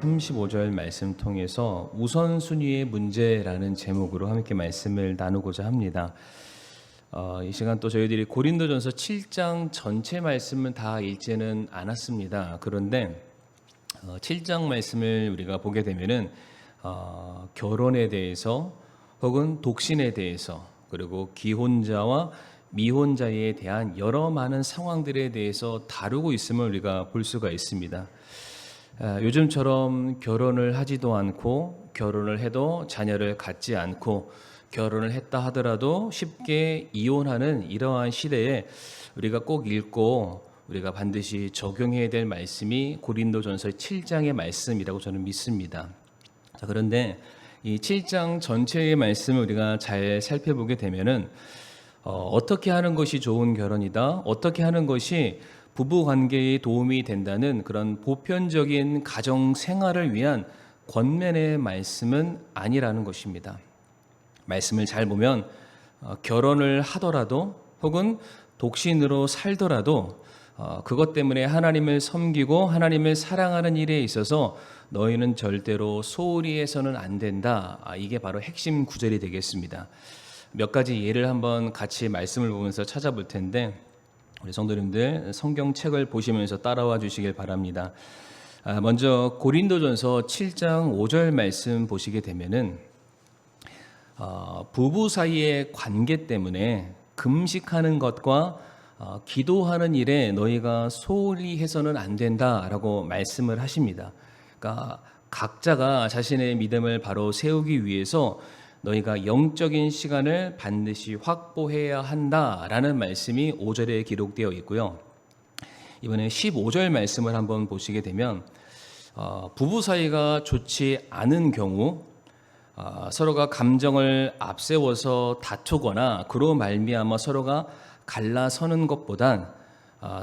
35절 말씀 통해서 우선순위의 문제라는 제목으로 함께 말씀을 나누고자 합니다. 이 시간 또 저희들이 고린도전서 7장 전체 말씀은 다 읽지는 않았습니다. 그런데 7장 말씀을 우리가 보게 되면은 결혼에 대해서 혹은 독신에 대해서 그리고 기혼자와 미혼자에 대한 여러 많은 상황들에 대해서 다루고 있음을 우리가 볼 수가 있습니다. 요즘처럼 결혼을 하지도 않고 결혼을 해도 자녀를 갖지 않고 결혼을 했다 하더라도 쉽게 이혼하는 이러한 시대에 우리가 꼭 읽고 우리가 반드시 적용해야 될 말씀이 고린도전서 7장의 말씀이라고 저는 믿습니다. 자, 그런데 이 7장 전체의 말씀을 우리가 잘 살펴보게 되면은 어떻게 하는 것이 좋은 결혼이다, 어떻게 하는 것이 부부 관계에 도움이 된다는 그런 보편적인 가정 생활을 위한 권면의 말씀은 아니라는 것입니다. 말씀을 잘 보면 결혼을 하더라도 혹은 독신으로 살더라도 그것 때문에 하나님을 섬기고 하나님을 사랑하는 일에 있어서 너희는 절대로 소홀히 해서는 안 된다. 이게 바로 핵심 구절이 되겠습니다. 몇 가지 예를 한번 같이 말씀을 보면서 찾아볼 텐데 우리 성도님들 성경책을 보시면서 따라와 주시길 바랍니다. 먼저 고린도전서 7장 5절 말씀 보시게 되면은 부부 사이의 관계 때문에 금식하는 것과 기도하는 일에 너희가 소홀히 해서는 안 된다라고 말씀을 하십니다. 그러니까 각자가 자신의 믿음을 바로 세우기 위해서 너희가 영적인 시간을 반드시 확보해야 한다라는 말씀이 5절에 기록되어 있고요. 이번에 15절 말씀을 한번 보시게 되면 부부 사이가 좋지 않은 경우 서로가 감정을 앞세워서 다투거나 그로 말미암아 서로가 갈라서는 것보단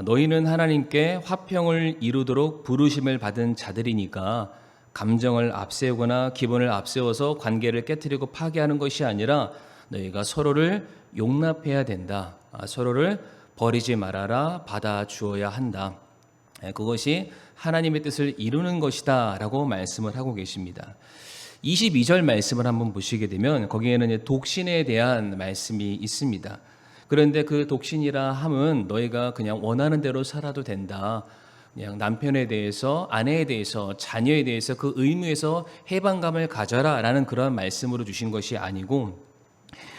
너희는 하나님께 화평을 이루도록 부르심을 받은 자들이니까 감정을 앞세우거나 기분을 앞세워서 관계를 깨트리고 파괴하는 것이 아니라 너희가 서로를 용납해야 된다. 서로를 버리지 말아라. 받아주어야 한다. 그것이 하나님의 뜻을 이루는 것이다 라고 말씀을 하고 계십니다. 22절 말씀을 한번 보시게 되면 거기에는 독신에 대한 말씀이 있습니다. 그런데 그 독신이라 함은 너희가 그냥 원하는 대로 살아도 된다. 그냥 남편에 대해서, 아내에 대해서, 자녀에 대해서 그 의무에서 해방감을 가져라 라는 그런 말씀으로 주신 것이 아니고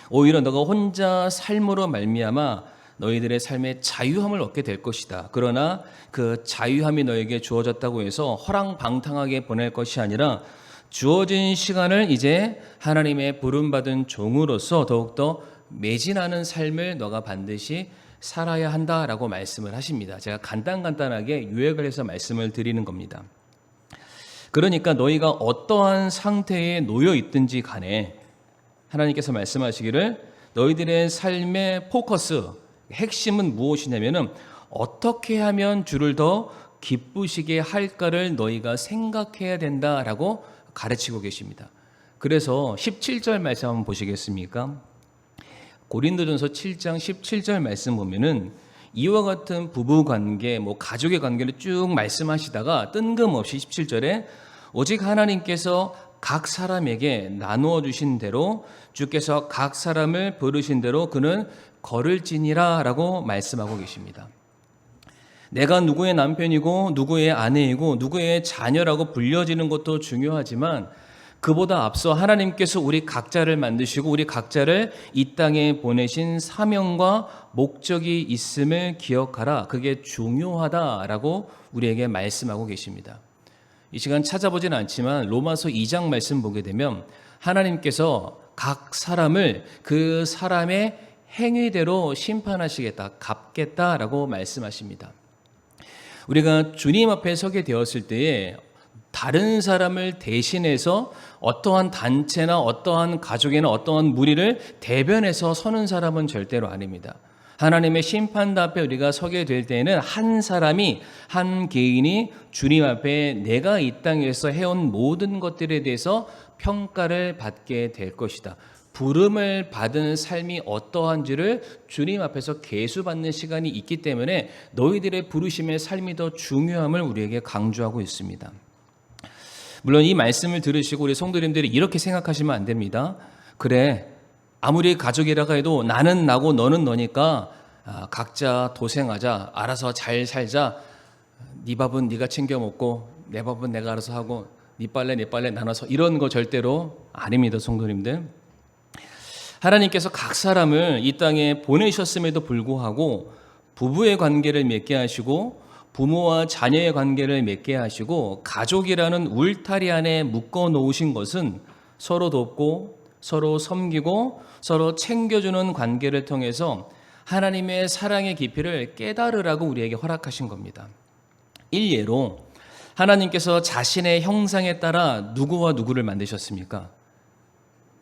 오히려 너가 혼자 삶으로 말미암아 너희들의 삶의 자유함을 얻게 될 것이다. 그러나 그 자유함이 너에게 주어졌다고 해서 허랑방탕하게 보낼 것이 아니라 주어진 시간을 이제 하나님의 부름받은 종으로서 더욱더 매진하는 삶을 너가 반드시 살아야 한다라고 말씀을 하십니다. 제가 간단하게 요약을 해서 말씀을 드리는 겁니다. 그러니까 너희가 어떠한 상태에 놓여 있든지 간에 하나님께서 말씀하시기를 너희들의 삶의 포커스, 핵심은 무엇이냐면은 어떻게 하면 주를 더 기쁘시게 할까를 너희가 생각해야 된다라고 가르치고 계십니다. 그래서 17절 말씀 한번 보시겠습니까? 고린도전서 7장 17절 말씀 보면은 이와 같은 부부 관계, 가족의 관계를 쭉 말씀하시다가 뜬금없이 17절에 오직 하나님께서 각 사람에게 나누어 주신 대로 주께서 각 사람을 부르신 대로 그는 걸을지니라 라고 말씀하고 계십니다. 내가 누구의 남편이고 누구의 아내이고 누구의 자녀라고 불려지는 것도 중요하지만 그보다 앞서 하나님께서 우리 각자를 만드시고 우리 각자를 이 땅에 보내신 사명과 목적이 있음을 기억하라. 그게 중요하다라고 우리에게 말씀하고 계십니다. 이 시간 찾아보진 않지만 로마서 2장 말씀 보게 되면 하나님께서 각 사람을 그 사람의 행위대로 심판하시겠다, 갚겠다라고 말씀하십니다. 우리가 주님 앞에 서게 되었을 때에 다른 사람을 대신해서 어떠한 단체나 어떠한 가족이나 어떠한 무리를 대변해서 서는 사람은 절대로 아닙니다. 하나님의 심판대 앞에 우리가 서게 될 때에는 한 사람이, 한 개인이 주님 앞에 내가 이 땅에서 해온 모든 것들에 대해서 평가를 받게 될 것이다. 부름을 받은 삶이 어떠한지를 주님 앞에서 계수받는 시간이 있기 때문에 너희들의 부르심의 삶이 더 중요함을 우리에게 강조하고 있습니다. 물론 이 말씀을 들으시고 우리 성도님들이 이렇게 생각하시면 안 됩니다. 그래, 아무리 가족이라고 해도 나는 나고 너는 너니까 각자 도생하자, 알아서 잘 살자. 네 밥은 네가 챙겨 먹고 내 밥은 내가 알아서 하고 네 빨래 내 빨래 나눠서, 이런 거 절대로 아닙니다, 성도님들. 하나님께서 각 사람을 이 땅에 보내셨음에도 불구하고 부부의 관계를 맺게 하시고 부모와 자녀의 관계를 맺게 하시고 가족이라는 울타리 안에 묶어 놓으신 것은 서로 돕고 서로 섬기고 서로 챙겨주는 관계를 통해서 하나님의 사랑의 깊이를 깨달으라고 우리에게 허락하신 겁니다. 일례로 하나님께서 자신의 형상에 따라 누구와 누구를 만드셨습니까?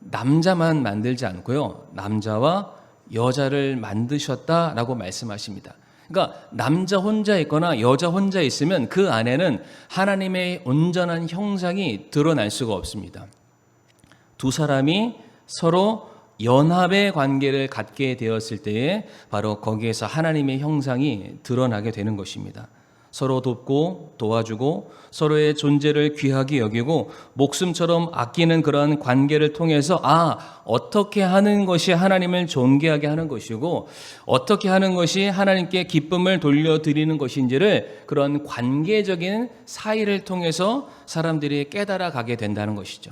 남자만 만들지 않고요, 남자와 여자를 만드셨다라고 말씀하십니다. 그러니까 남자 혼자 있거나 여자 혼자 있으면 그 안에는 하나님의 온전한 형상이 드러날 수가 없습니다. 두 사람이 서로 연합의 관계를 갖게 되었을 때에 바로 거기에서 하나님의 형상이 드러나게 되는 것입니다. 서로 돕고 도와주고 서로의 존재를 귀하게 여기고 목숨처럼 아끼는 그런 관계를 통해서 어떻게 하는 것이 하나님을 존귀하게 하는 것이고 어떻게 하는 것이 하나님께 기쁨을 돌려드리는 것인지를 그런 관계적인 사이를 통해서 사람들이 깨달아 가게 된다는 것이죠.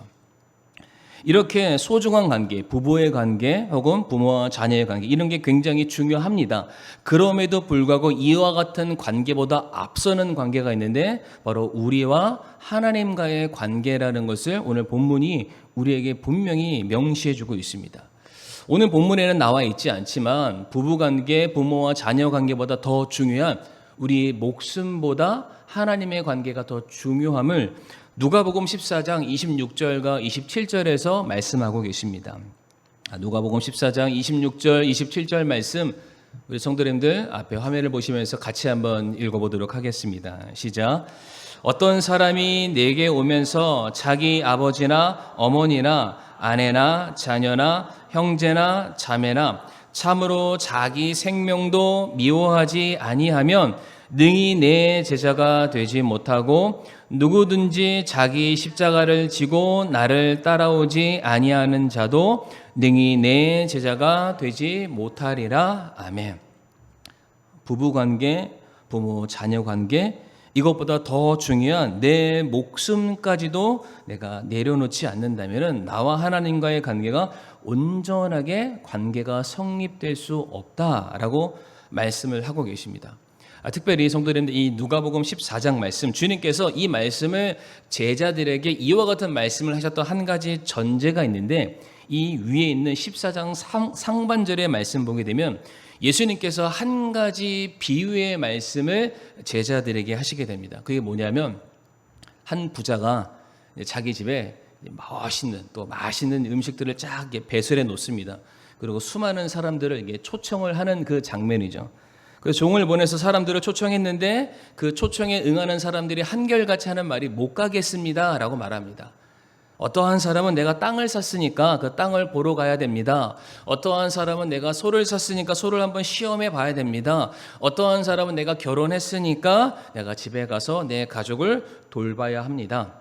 이렇게 소중한 관계, 부부의 관계 혹은 부모와 자녀의 관계, 이런 게 굉장히 중요합니다. 그럼에도 불구하고 이와 같은 관계보다 앞서는 관계가 있는데 바로 우리와 하나님과의 관계라는 것을 오늘 본문이 우리에게 분명히 명시해주고 있습니다. 오늘 본문에는 나와 있지 않지만 부부관계, 부모와 자녀 관계보다 더 중요한 우리 목숨보다 하나님의 관계가 더 중요함을 누가복음 14장 26절과 27절에서 말씀하고 계십니다. 누가복음 14장 26절, 27절 말씀 우리 성도님들 앞에 화면을 보시면서 같이 한번 읽어보도록 하겠습니다. 시작. 어떤 사람이 내게 오면서 자기 아버지나 어머니나 아내나 자녀나 형제나 자매나 참으로 자기 생명도 미워하지 아니하면 능히 내 제자가 되지 못하고 누구든지 자기 십자가를 지고 나를 따라오지 아니하는 자도 능히 내 제자가 되지 못하리라. 아멘. 부부관계, 부모 자녀 관계, 이것보다 더 중요한 내 목숨까지도 내가 내려놓지 않는다면 나와 하나님과의 관계가 온전하게 관계가 성립될 수 없다라고 말씀을 하고 계십니다. 특별히 성도님들 이 누가복음 14장 말씀, 주님께서 이 말씀을 제자들에게 이와 같은 말씀을 하셨던 한 가지 전제가 있는데 이 위에 있는 14장 상반절의 말씀 보게 되면 예수님께서 한 가지 비유의 말씀을 제자들에게 하시게 됩니다. 그게 뭐냐면 한 부자가 자기 집에 맛있는 음식들을 쫙 배설해 놓습니다. 그리고 수많은 사람들을 초청을 하는 그 장면이죠. 그래서 종을 보내서 사람들을 초청했는데 그 초청에 응하는 사람들이 한결같이 하는 말이 못 가겠습니다 라고 말합니다. 어떠한 사람은 내가 땅을 샀으니까 그 땅을 보러 가야 됩니다. 어떠한 사람은 내가 소를 샀으니까 소를 한번 시험해 봐야 됩니다. 어떠한 사람은 내가 결혼했으니까 내가 집에 가서 내 가족을 돌봐야 합니다.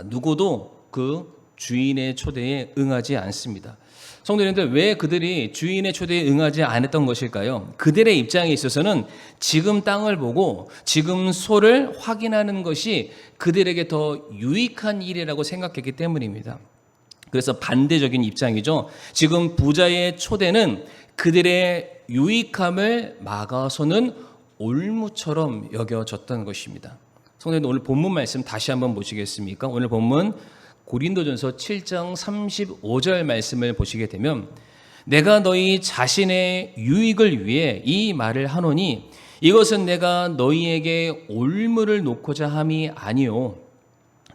누구도 그 주인의 초대에 응하지 않습니다. 성도님들, 왜 그들이 주인의 초대에 응하지 않았던 것일까요? 그들의 입장에 있어서는 지금 땅을 보고 지금 소를 확인하는 것이 그들에게 더 유익한 일이라고 생각했기 때문입니다. 그래서 반대적인 입장이죠. 지금 부자의 초대는 그들의 유익함을 막아서는 올무처럼 여겨졌던 것입니다. 성도님들, 오늘 본문 말씀 다시 한번 보시겠습니까? 오늘 본문 고린도전서 7장 35절 말씀을 보시게 되면 내가 너희 자신의 유익을 위해 이 말을 하노니 이것은 내가 너희에게 올무를 놓고자 함이 아니요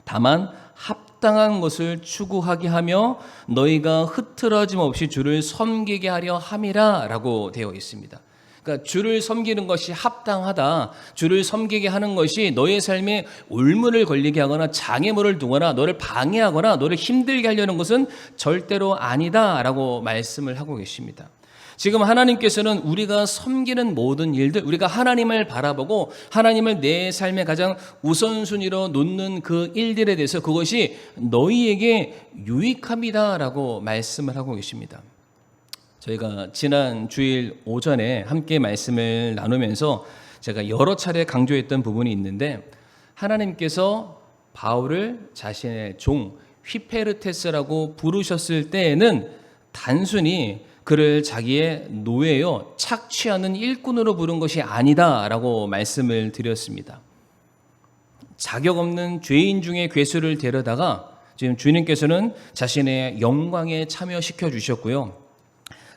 다만 합당한 것을 추구하게 하며 너희가 흐트러짐 없이 주를 섬기게 하려 함이라 라고 되어 있습니다. 그러니까 주를 섬기는 것이 합당하다, 주를 섬기게 하는 것이 너의 삶에 올무를 걸리게 하거나 장애물을 두거나 너를 방해하거나 너를 힘들게 하려는 것은 절대로 아니다 라고 말씀을 하고 계십니다. 지금 하나님께서는 우리가 섬기는 모든 일들, 우리가 하나님을 바라보고 하나님을 내 삶의 가장 우선순위로 놓는 그 일들에 대해서 그것이 너희에게 유익합니다라고 말씀을 하고 계십니다. 저희가 지난 주일 오전에 함께 말씀을 나누면서 제가 여러 차례 강조했던 부분이 있는데, 하나님께서 바울을 자신의 종 휘페르테스라고 부르셨을 때에는 단순히 그를 자기의 노예요 착취하는 일꾼으로 부른 것이 아니다라고 말씀을 드렸습니다. 자격 없는 죄인 중에 괴수를 데려다가 지금 주님께서는 자신의 영광에 참여시켜 주셨고요,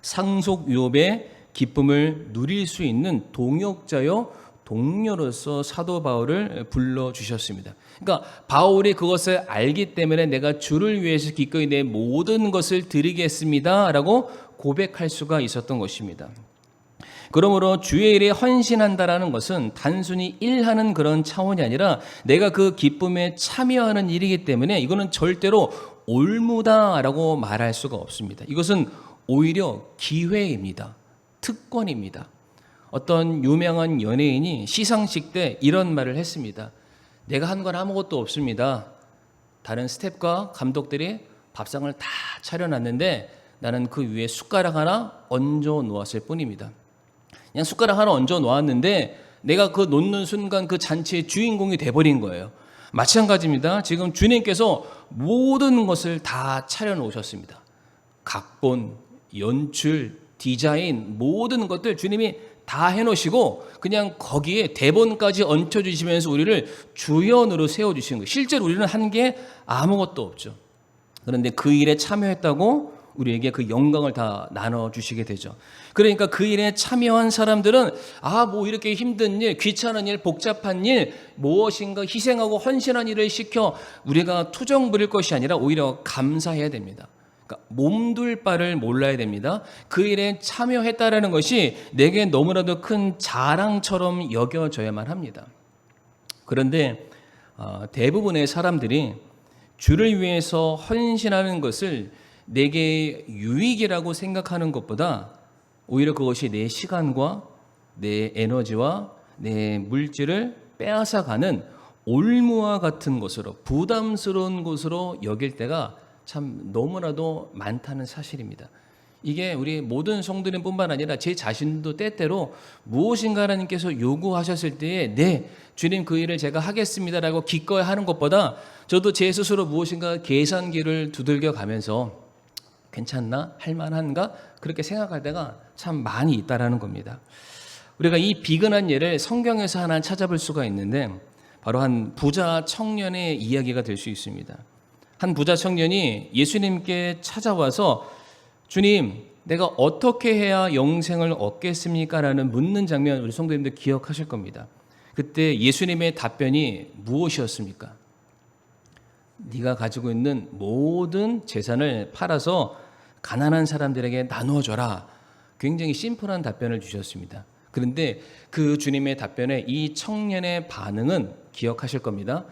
상속 유업의 기쁨을 누릴 수 있는 동역자요 동료로서 사도 바울을 불러주셨습니다. 그러니까 바울이 그것을 알기 때문에 내가 주를 위해서 기꺼이 내 모든 것을 드리겠습니다 라고 고백할 수가 있었던 것입니다. 그러므로 주의 일에 헌신한다라는 것은 단순히 일하는 그런 차원이 아니라 내가 그 기쁨에 참여하는 일이기 때문에 이거는 절대로 올무다라고 말할 수가 없습니다. 이것은 오히려 기회입니다. 특권입니다. 어떤 유명한 연예인이 시상식 때 이런 말을 했습니다. 내가 한 건 아무것도 없습니다. 다른 스태프과 감독들이 밥상을 다 차려놨는데 나는 그 위에 숟가락 하나 얹어 놓았을 뿐입니다. 그냥 숟가락 하나 얹어 놓았는데 내가 그 놓는 순간 그 잔치의 주인공이 돼버린 거예요. 마찬가지입니다. 지금 주님께서 모든 것을 다 차려놓으셨습니다. 각본, 연출, 디자인 모든 것들 주님이 다 해놓으시고 그냥 거기에 대본까지 얹혀주시면서 우리를 주연으로 세워주신 거예요. 실제로 우리는 한 게 아무것도 없죠. 그런데 그 일에 참여했다고 우리에게 그 영광을 다 나눠주시게 되죠. 그러니까 그 일에 참여한 사람들은 뭐 이렇게 힘든 일, 귀찮은 일, 복잡한 일, 무엇인가 희생하고 헌신한 일을 시켜 우리가 투정 부릴 것이 아니라 오히려 감사해야 됩니다. 그러니까 몸둘 바를 몰라야 됩니다. 그 일에 참여했다라는 것이 내게 너무나도 큰 자랑처럼 여겨져야만 합니다. 그런데 대부분의 사람들이 주를 위해서 헌신하는 것을 내게 유익이라고 생각하는 것보다 오히려 그것이 내 시간과 내 에너지와 내 물질을 빼앗아가는 올무와 같은 것으로, 부담스러운 것으로 여길 때가 참 너무나도 많다는 사실입니다. 이게 우리 모든 성도님 뿐만 아니라 제 자신도 때때로 무엇인가 하나님께서 요구하셨을 때에 네, 주님 그 일을 제가 하겠습니다라고 기꺼이 하는 것보다 저도 제 스스로 무엇인가 계산기를 두들겨 가면서 괜찮나? 할만한가? 그렇게 생각할 때가 참 많이 있다라는 겁니다. 우리가 이 비근한 예를 성경에서 하나 찾아볼 수가 있는데 바로 한 부자 청년의 이야기가 될 수 있습니다. 한 부자 청년이 예수님께 찾아와서 주님, 내가 어떻게 해야 영생을 얻겠습니까? 라는 묻는 장면 우리 성도님들 기억하실 겁니다. 그때 예수님의 답변이 무엇이었습니까? 네가 가지고 있는 모든 재산을 팔아서 가난한 사람들에게 나누어 줘라. 굉장히 심플한 답변을 주셨습니다. 그런데 그 주님의 답변에 이 청년의 반응은 기억하실 겁니다.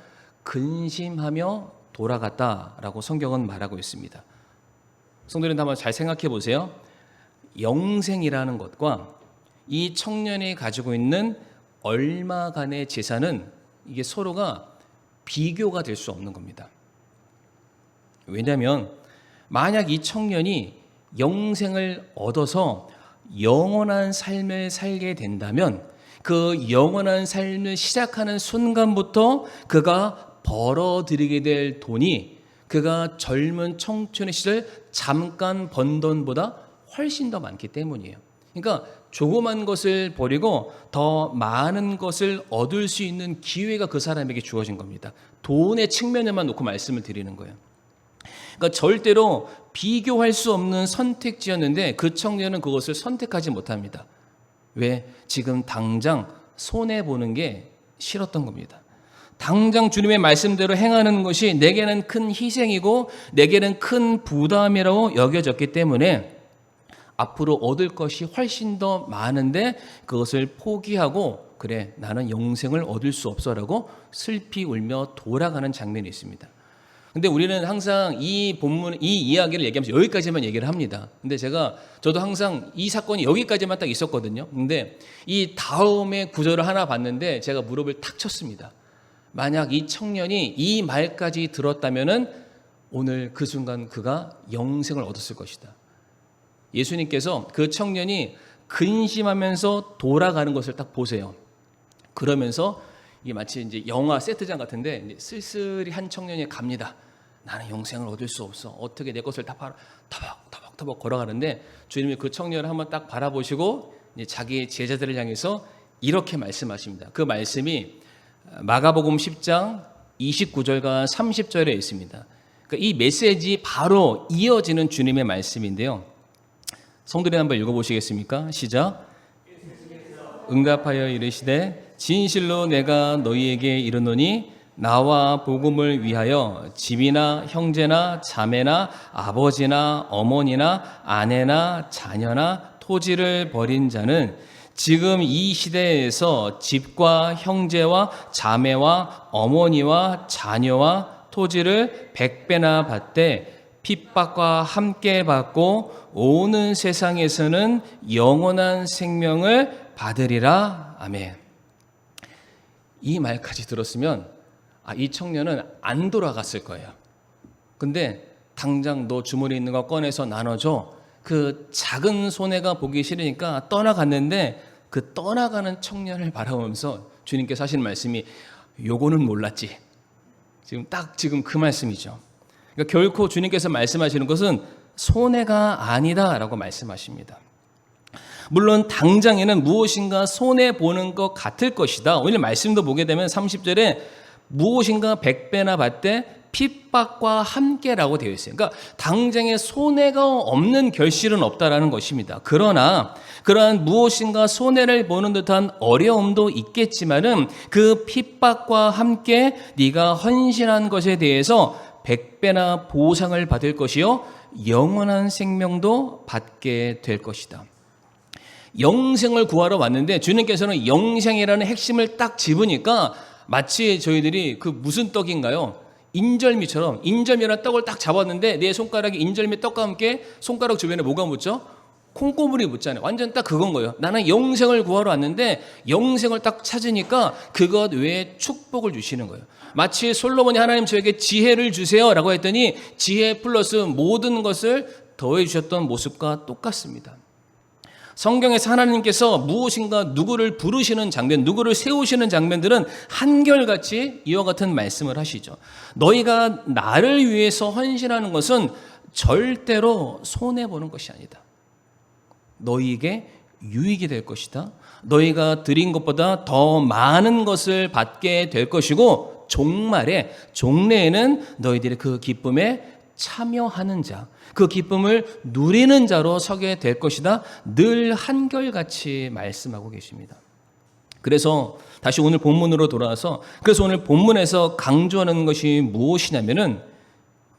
근심하며 돌아갔다라고 성경은 말하고 있습니다. 성도님 한번 잘 생각해 보세요. 영생이라는 것과 이 청년이 가지고 있는 얼마간의 재산은 이게 서로가 비교가 될 수 없는 겁니다. 왜냐하면 만약 이 청년이 영생을 얻어서 영원한 삶을 살게 된다면 그 영원한 삶을 시작하는 순간부터 그가 벌어들이게 될 돈이 그가 젊은 청춘의 시절 잠깐 번 돈보다 훨씬 더 많기 때문이에요. 그러니까 조그만 것을 버리고 더 많은 것을 얻을 수 있는 기회가 그 사람에게 주어진 겁니다. 돈의 측면에만 놓고 말씀을 드리는 거예요. 그러니까 절대로 비교할 수 없는 선택지였는데 그 청년은 그것을 선택하지 못합니다. 왜? 지금 당장 손해보는 게 싫었던 겁니다. 당장 주님의 말씀대로 행하는 것이 내게는 큰 희생이고 내게는 큰 부담이라고 여겨졌기 때문에 앞으로 얻을 것이 훨씬 더 많은데 그것을 포기하고 그래 나는 영생을 얻을 수 없어라고 슬피 울며 돌아가는 장면이 있습니다. 근데 우리는 항상 이 본문, 이 이야기를 얘기하면서 여기까지만 얘기를 합니다. 근데 저도 항상 이 사건이 여기까지만 딱 있었거든요. 근데 이 다음에 구절을 하나 봤는데 제가 무릎을 탁 쳤습니다. 만약 이 청년이 이 말까지 들었다면은 오늘 그 순간 그가 영생을 얻었을 것이다. 예수님께서 그 청년이 근심하면서 돌아가는 것을 딱 보세요. 그러면서 이게 마치 이제 영화 세트장 같은데 이제 쓸쓸히 한 청년이 갑니다. 나는 영생을 얻을 수 없어. 어떻게 내 것을 다 팔아 터벅터벅 걸어가는데 주님이 그 청년을 한번 딱 바라보시고 이제 자기 제자들을 향해서 이렇게 말씀하십니다. 그 말씀이 마가복음 10장 29절과 30절에 있습니다. 그러니까 이 메시지 바로 이어지는 주님의 말씀인데요. 성도님 한번 읽어보시겠습니까? 시작. 응답하여 이르시되 진실로 내가 너희에게 이르노니 나와 복음을 위하여 집이나 형제나 자매나 아버지나 어머니나 아내나 자녀나 토지를 버린 자는 지금 이 시대에서 집과 형제와 자매와 어머니와 자녀와 토지를 100배나 받되 핍박과 함께 받고 오는 세상에서는 영원한 생명을 받으리라. 아멘. 이 말까지 들었으면 이 청년은 안 돌아갔을 거예요. 근데 당장 너 주머니에 있는 거 꺼내서 나눠줘. 그 작은 손해가 보기 싫으니까 떠나갔는데 그 떠나가는 청년을 바라보면서 주님께서 하시는 말씀이 요거는 몰랐지. 지금 그 말씀이죠. 그러니까 결코 주님께서 말씀하시는 것은 손해가 아니다라고 말씀하십니다. 물론 당장에는 무엇인가 손해보는 것 같을 것이다. 오늘 말씀도 보게 되면 30절에 무엇인가 100배나 받되 핍박과 함께라고 되어 있어요. 그러니까 당장에 손해가 없는 결실은 없다라는 것입니다. 그러나 그러한 무엇인가 손해를 보는 듯한 어려움도 있겠지만은 그 핍박과 함께 네가 헌신한 것에 대해서 100배나 보상을 받을 것이요 영원한 생명도 받게 될 것이다. 영생을 구하러 왔는데 주님께서는 영생이라는 핵심을 딱 집으니까 마치 저희들이 그 무슨 떡인가요? 인절미처럼 인절미라는 떡을 딱 잡았는데 내 손가락에 인절미 떡과 함께 손가락 주변에 뭐가 묻죠? 콩고물이 묻잖아요. 완전 딱 그건 거예요. 나는 영생을 구하러 왔는데 영생을 딱 찾으니까 그것 외에 축복을 주시는 거예요. 마치 솔로몬이 하나님 저에게 지혜를 주세요라고 했더니 지혜 플러스 모든 것을 더해 주셨던 모습과 똑같습니다. 성경에서 하나님께서 무엇인가 누구를 부르시는 장면, 누구를 세우시는 장면들은 한결같이 이와 같은 말씀을 하시죠. 너희가 나를 위해서 헌신하는 것은 절대로 손해보는 것이 아니다. 너희에게 유익이 될 것이다. 너희가 드린 것보다 더 많은 것을 받게 될 것이고 종래에는 너희들의 그 기쁨에 참여하는 자, 그 기쁨을 누리는 자로 서게 될 것이다. 늘 한결같이 말씀하고 계십니다. 그래서 다시 오늘 본문으로 돌아와서 그래서 오늘 본문에서 강조하는 것이 무엇이냐면은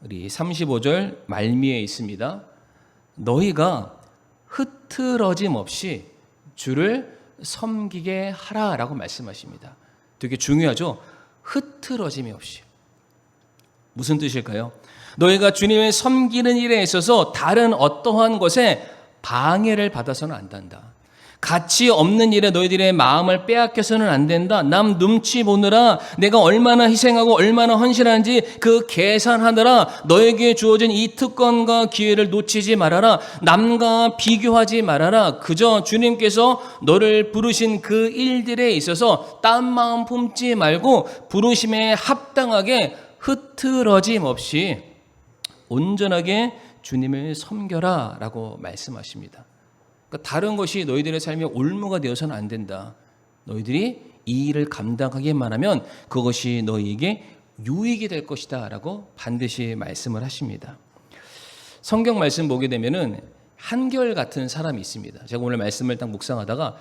우리 35절 말미에 있습니다. 너희가 흐트러짐 없이 주를 섬기게 하라라고 말씀하십니다. 되게 중요하죠. 흐트러짐이 없이. 무슨 뜻일까요? 너희가 주님을 섬기는 일에 있어서 다른 어떠한 것에 방해를 받아서는 안 된다. 가치 없는 일에 너희들의 마음을 빼앗겨서는 안 된다. 남 눈치 보느라 내가 얼마나 희생하고 얼마나 헌신하는지 그 계산하느라 너에게 주어진 이 특권과 기회를 놓치지 말아라. 남과 비교하지 말아라. 그저 주님께서 너를 부르신 그 일들에 있어서 딴 마음 품지 말고 부르심에 합당하게 흐트러짐 없이 온전하게 주님을 섬겨라 라고 말씀하십니다. 그러니까 다른 것이 너희들의 삶에 올무가 되어서는 안 된다. 너희들이 이 일을 감당하기만 하면 그것이 너희에게 유익이 될 것이다 라고 반드시 말씀을 하십니다. 성경 말씀 보게 되면은 한결같은 사람이 있습니다. 제가 오늘 말씀을 딱 묵상하다가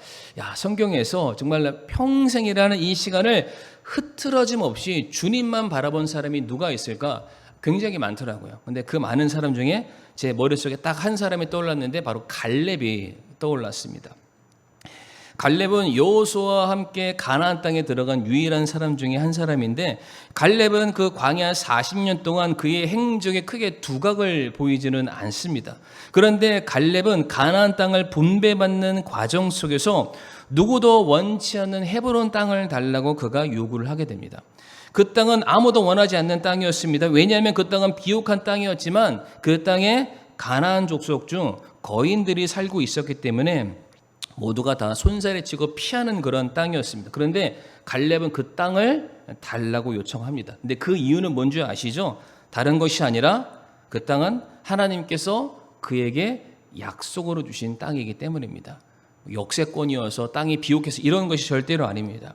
성경에서 정말 평생이라는 이 시간을 흐트러짐 없이 주님만 바라본 사람이 누가 있을까? 굉장히 많더라고요. 근데 그 많은 사람 중에 제 머릿속에 딱 한 사람이 떠올랐는데 바로 갈렙이 떠올랐습니다. 갈렙은 여호수아와 함께 가나안 땅에 들어간 유일한 사람 중에 한 사람인데, 갈렙은 그 광야 40년 동안 그의 행적에 크게 두각을 보이지는 않습니다. 그런데 갈렙은 가나안 땅을 분배받는 과정 속에서 누구도 원치 않는 헤브론 땅을 달라고 그가 요구를 하게 됩니다. 그 땅은 아무도 원하지 않는 땅이었습니다. 왜냐하면 그 땅은 비옥한 땅이었지만 그 땅에 가나안 족속 중 거인들이 살고 있었기 때문에 모두가 다 손살에 치고 피하는 그런 땅이었습니다. 그런데 갈렙은 그 땅을 달라고 요청합니다. 근데 그 이유는 뭔지 아시죠? 다른 것이 아니라 그 땅은 하나님께서 그에게 약속으로 주신 땅이기 때문입니다. 역세권이어서 땅이 비옥해서 이런 것이 절대로 아닙니다.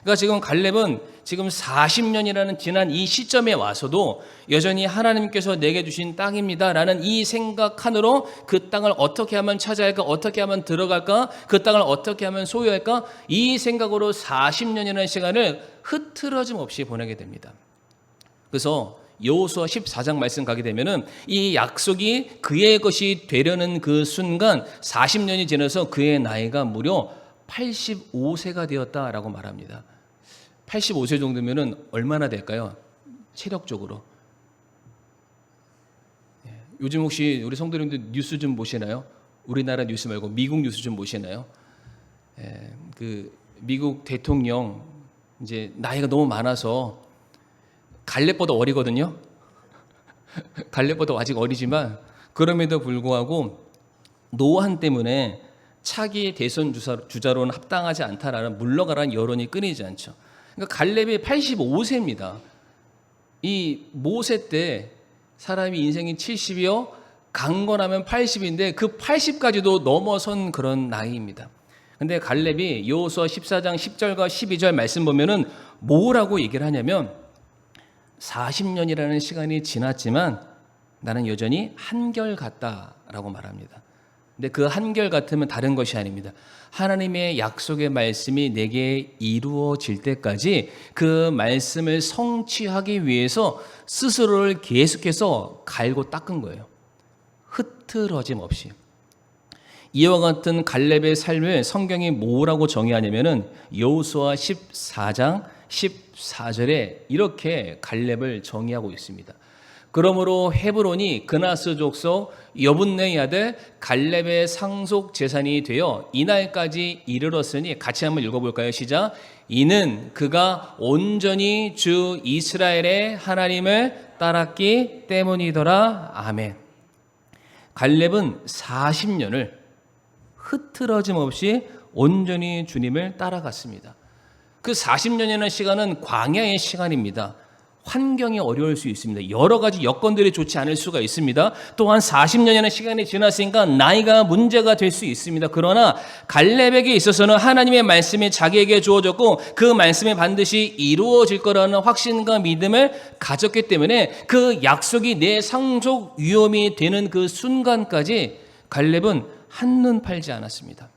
그러니까 지금 갈렙은 지금 40년이라는 지난 이 시점에 와서도 여전히 하나님께서 내게 주신 땅입니다라는 이 생각하느로 그 땅을 어떻게 하면 찾아야 할까, 어떻게 하면 들어갈까, 그 땅을 어떻게 하면 소유할까, 이 생각으로 40년이라는 시간을 흐트러짐 없이 보내게 됩니다. 그래서 여호수아 14장 말씀 가게 되면은 이 약속이 그의 것이 되려는 그 순간 40년이 지나서 그의 나이가 무려 85세가 되었다라고 말합니다. 85세 정도면은 얼마나 될까요? 체력적으로. 요즘 혹시 우리 성도님들 뉴스 좀 보시나요? 우리나라 뉴스 말고 미국 뉴스 좀 보시나요? 그 미국 대통령 이제 나이가 너무 많아서 갈렙보다 어리거든요. 갈렙보다 아직 어리지만 그럼에도 불구하고 노안 때문에 차기 대선 주자로는 합당하지 않다라는 물러가라는 여론이 끊이지 않죠. 그러니까 갈렙이 85세입니다. 이 모세 때 사람이 인생이 70이요 강건하면 80인데 그 80까지도 넘어선 그런 나이입니다. 근데 갈렙이 여호수아 14장 10절과 12절 말씀 보면은 뭐라고 얘기를 하냐면 40년이라는 시간이 지났지만 나는 여전히 한결같다라고 말합니다. 근데 그 한결같으면 다른 것이 아닙니다. 하나님의 약속의 말씀이 내게 이루어질 때까지 그 말씀을 성취하기 위해서 스스로를 계속해서 갈고 닦은 거예요. 흐트러짐 없이. 이와 같은 갈렙의 삶을 성경이 뭐라고 정의하냐면은 여호수아 14장 14절에 이렇게 갈렙을 정의하고 있습니다. 그러므로 헤브론이 그나스 족속 여분네의 아들 갈렙의 상속 재산이 되어 이날까지 이르렀으니, 같이 한번 읽어볼까요? 시작. 이는 그가 온전히 주 이스라엘의 하나님을 따랐기 때문이더라. 아멘. 갈렙은 40년을 흐트러짐 없이 온전히 주님을 따라갔습니다. 그 40년이라는 시간은 광야의 시간입니다. 환경이 어려울 수 있습니다. 여러 가지 여건들이 좋지 않을 수가 있습니다. 또한 40년이라는 시간이 지났으니까 나이가 문제가 될 수 있습니다. 그러나 갈렙에게 있어서는 하나님의 말씀이 자기에게 주어졌고 그 말씀이 반드시 이루어질 거라는 확신과 믿음을 가졌기 때문에 그 약속이 내 상속 위험이 되는 그 순간까지 갈렙은 한눈 팔지 않았습니다.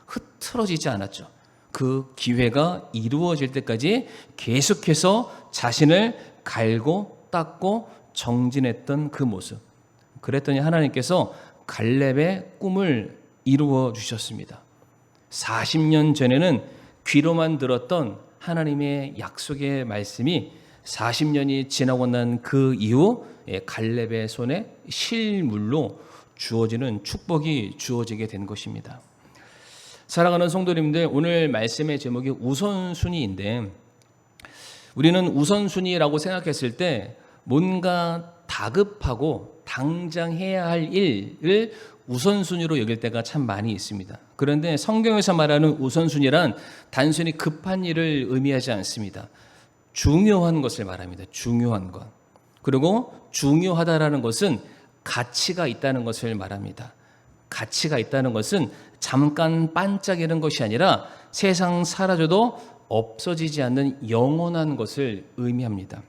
흐트러지지 않았죠. 그 기회가 이루어질 때까지 계속해서 자신을 갈고 닦고 정진했던 그 모습. 그랬더니 하나님께서 갈렙의 꿈을 이루어 주셨습니다. 40년 전에는 귀로만 들었던 하나님의 약속의 말씀이 40년이 지나고 난 그 이후 갈렙의 손에 실물로 주어지는 축복이 주어지게 된 것입니다. 사랑하는 성도님들, 오늘 말씀의 제목이 우선순위인데, 우리는 우선순위라고 생각했을 때 뭔가 다급하고 당장 해야 할 일을 우선순위로 여길 때가 참 많이 있습니다. 그런데 성경에서 말하는 우선순위란 단순히 급한 일을 의미하지 않습니다. 중요한 것을 말합니다. 중요한 것. 그리고 중요하다라는 것은 가치가 있다는 것을 말합니다. 가치가 있다는 것은 잠깐 반짝이는 것이 아니라 세상 사라져도 없어지지 않는 영원한 것을 의미합니다.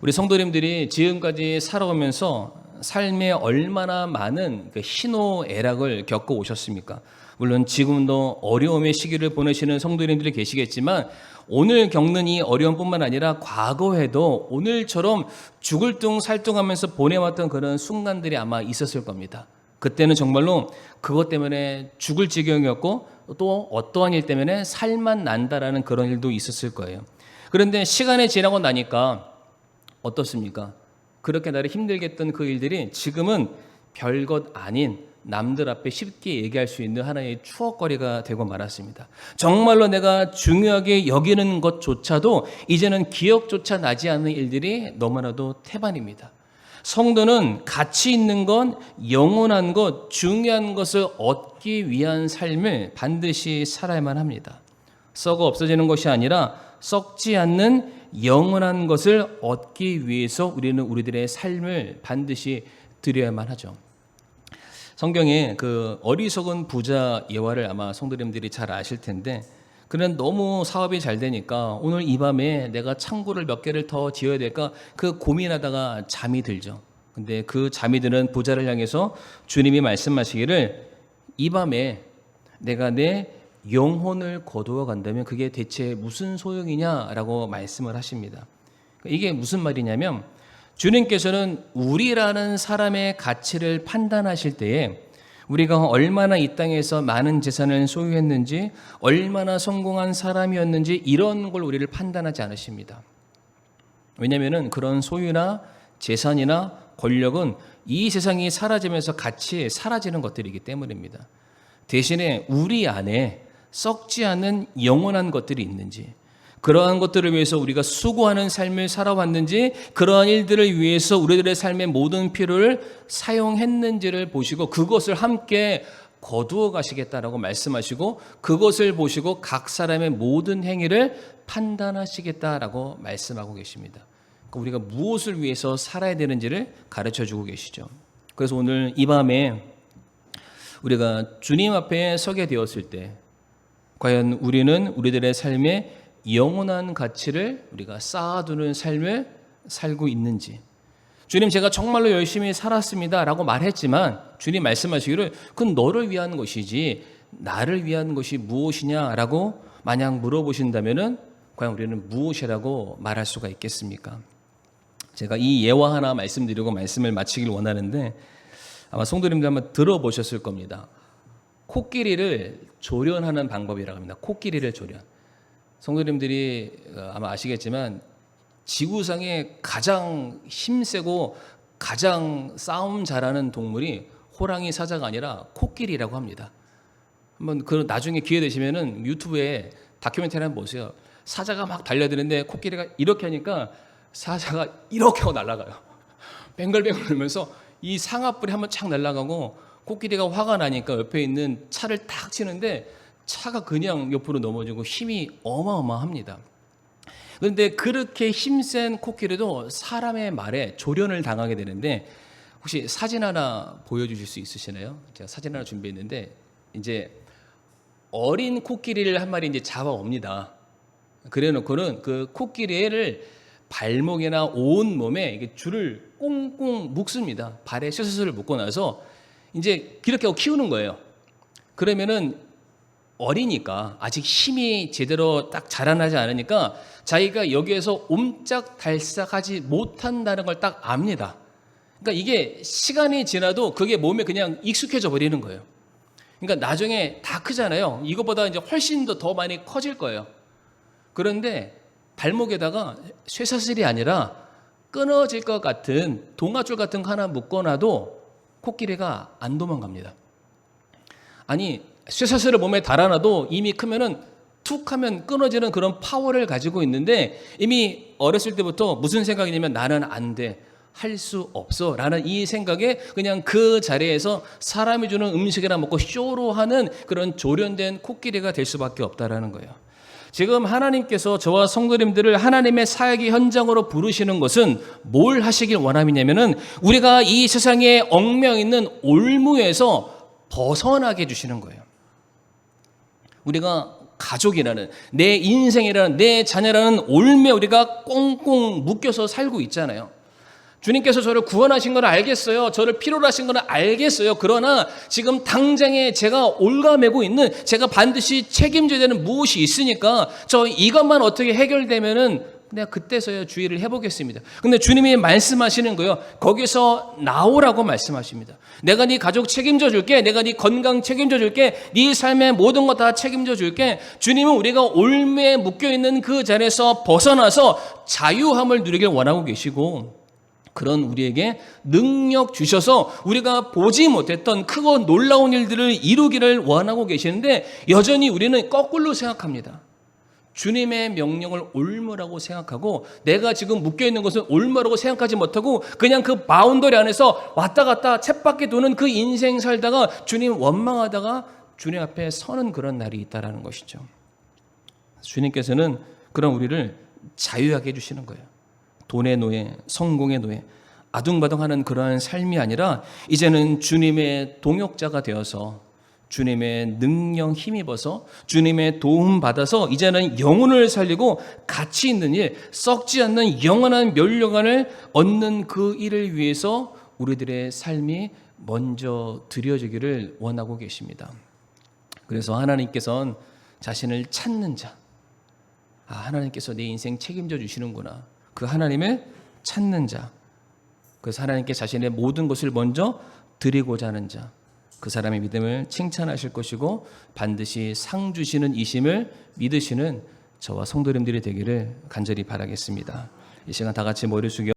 우리 성도님들이 지금까지 살아오면서 삶에 얼마나 많은 희노애락을 겪어 오셨습니까? 물론 지금도 어려움의 시기를 보내시는 성도님들이 계시겠지만 오늘 겪는 이 어려움뿐만 아니라 과거에도 오늘처럼 죽을 둥 살둥하면서 보내왔던 그런 순간들이 아마 있었을 겁니다. 그때는 정말로 그것 때문에 죽을 지경이었고 또 어떠한 일 때문에 살만 난다라는 그런 일도 있었을 거예요. 그런데 시간이 지나고 나니까 어떻습니까? 그렇게 나를 힘들게 했던 그 일들이 지금은 별것 아닌 남들 앞에 쉽게 얘기할 수 있는 하나의 추억거리가 되고 말았습니다. 정말로 내가 중요하게 여기는 것조차도 이제는 기억조차 나지 않는 일들이 너무나도 태반입니다. 성도는 가치 있는 건 영원한 것, 중요한 것을 얻기 위한 삶을 반드시 살아야만 합니다. 썩어 없어지는 것이 아니라 썩지 않는 영원한 것을 얻기 위해서 우리는 우리들의 삶을 반드시 드려야만 하죠. 성경에 그 어리석은 부자 예화를 아마 성도님들이 잘 아실 텐데, 그는 너무 사업이 잘 되니까 오늘 이 밤에 내가 창고를 몇 개를 더 지어야 될까 그 고민하다가 잠이 들죠. 근데 그 잠이 드는 부자를 향해서 주님이 말씀하시기를, 이 밤에 내가 내 영혼을 거두어 간다면 그게 대체 무슨 소용이냐라고 말씀을 하십니다. 이게 무슨 말이냐면, 주님께서는 우리라는 사람의 가치를 판단하실 때에 우리가 얼마나 이 땅에서 많은 재산을 소유했는지, 얼마나 성공한 사람이었는지 이런 걸 우리를 판단하지 않으십니다. 왜냐하면 그런 소유나 재산이나 권력은 이 세상이 사라지면서 같이 사라지는 것들이기 때문입니다. 대신에 우리 안에 썩지 않는 영원한 것들이 있는지, 그러한 것들을 위해서 우리가 수고하는 삶을 살아왔는지, 그러한 일들을 위해서 우리들의 삶의 모든 필요를 사용했는지를 보시고 그것을 함께 거두어 가시겠다라고 말씀하시고, 그것을 보시고 각 사람의 모든 행위를 판단하시겠다라고 말씀하고 계십니다. 그러니까 우리가 무엇을 위해서 살아야 되는지를 가르쳐주고 계시죠. 그래서 오늘 이 밤에 우리가 주님 앞에 서게 되었을 때 과연 우리는 우리들의 삶에 영원한 가치를 우리가 쌓아두는 삶을 살고 있는지. 주님, 제가 정말로 열심히 살았습니다 라고 말했지만 주님 말씀하시기를 그건 너를 위한 것이지 나를 위한 것이 무엇이냐라고 만약 물어보신다면 과연 우리는 무엇이라고 말할 수가 있겠습니까? 제가 이 예화 하나 말씀드리고 말씀을 마치길 원하는데, 아마 성도님들 한번 들어보셨을 겁니다. 코끼리를 조련하는 방법이라고 합니다. 코끼리를 조련. 성도님들이 아마 아시겠지만 지구상에 가장 힘세고 가장 싸움 잘하는 동물이 호랑이, 사자가 아니라 코끼리라고 합니다. 한번 그 나중에 기회 되시면은 유튜브에 다큐멘터리 한번 보세요. 사자가 막 달려드는데 코끼리가 이렇게 하니까 사자가 이렇게 하고 날아가요. 뱅글뱅글 돌면서 이 상아뿔이 한번 착 날아가고, 코끼리가 화가 나니까 옆에 있는 차를 탁 치는데 차가 그냥 옆으로 넘어지고 힘이 어마어마합니다. 그런데 그렇게 힘센 코끼리도 사람의 말에 조련을 당하게 되는데, 혹시 사진 하나 보여주실 수 있으시나요? 제가 사진 하나 준비했는데, 이제 어린 코끼리를 한 마리 이제 잡아옵니다. 그래놓고는 그 코끼리를 발목이나 온 몸에 이게 줄을 꽁꽁 묶습니다. 발에 쇠사슬을 묶고 나서 이제 그렇게 하고 키우는 거예요. 그러면은 어리니까 아직 힘이 제대로 딱 자라나지 않으니까 자기가 여기에서 옴짝달싹하지 못한다는 걸 딱 압니다. 그러니까 이게 시간이 지나도 그게 몸에 그냥 익숙해져 버리는 거예요. 그러니까 나중에 다 크잖아요. 이거보다 이제 훨씬 더 많이 커질 거예요. 그런데 발목에다가 쇠사슬이 아니라 끊어질 것 같은 동아줄 같은 거 하나 묶어놔도 코끼리가 안 도망갑니다. 아니, 쇠사슬을 몸에 달아놔도 이미 크면은 툭 하면 끊어지는 그런 파워를 가지고 있는데, 이미 어렸을 때부터 무슨 생각이냐면 나는 안 돼, 할 수 없어 라는 이 생각에 그냥 그 자리에서 사람이 주는 음식이나 먹고 쇼로 하는 그런 조련된 코끼리가 될 수밖에 없다라는 거예요. 지금 하나님께서 저와 성도님들을 하나님의 사역의 현장으로 부르시는 것은 뭘 하시길 원함이냐면은 우리가 이 세상에 얽매여 있는 올무에서 벗어나게 해주시는 거예요. 우리가 가족이라는, 내 인생이라는, 내 자녀라는 올무에 우리가 꽁꽁 묶여서 살고 있잖아요. 주님께서 저를 구원하신 걸 알겠어요. 저를 필요로 하신 걸 알겠어요. 그러나 지금 당장에 제가 올가매고 있는, 제가 반드시 책임져야 되는 무엇이 있으니까 저 이것만 어떻게 해결되면은 내가 그때서야 주의를 해보겠습니다. 근데 주님이 말씀하시는 거예요. 거기서 나오라고 말씀하십니다. 내가 네 가족 책임져 줄게. 내가 네 건강 책임져 줄게. 네 삶의 모든 것 다 책임져 줄게. 주님은 우리가 올무에 묶여있는 그 자리에서 벗어나서 자유함을 누리길 원하고 계시고, 그런 우리에게 능력 주셔서 우리가 보지 못했던 크고 놀라운 일들을 이루기를 원하고 계시는데, 여전히 우리는 거꾸로 생각합니다. 주님의 명령을 올무라고 생각하고, 내가 지금 묶여있는 것은 올무라고 생각하지 못하고 그냥 그 바운더리 안에서 왔다 갔다 쳇바퀴 도는 그 인생 살다가 주님 원망하다가 주님 앞에 서는 그런 날이 있다는 것이죠. 주님께서는 그런 우리를 자유하게 해주시는 거예요. 돈의 노예, 성공의 노예, 아둥바둥하는 그러한 삶이 아니라 이제는 주님의 동역자가 되어서 주님의 능력 힘입어서 주님의 도움 받아서 이제는 영혼을 살리고 가치 있는 일, 썩지 않는 영원한 멸류관을 얻는 그 일을 위해서 우리들의 삶이 먼저 드려지기를 원하고 계십니다. 그래서 하나님께서는 자신을 찾는 자, 하나님께서 내 인생 책임져 주시는구나, 그 하나님을 찾는 자, 그래서 하나님께 자신의 모든 것을 먼저 드리고자 하는 자, 그 사람의 믿음을 칭찬하실 것이고 반드시 상 주시는 이심을 믿으시는 저와 성도님들이 되기를 간절히 바라겠습니다. 이 시간 다 같이 머리 숙여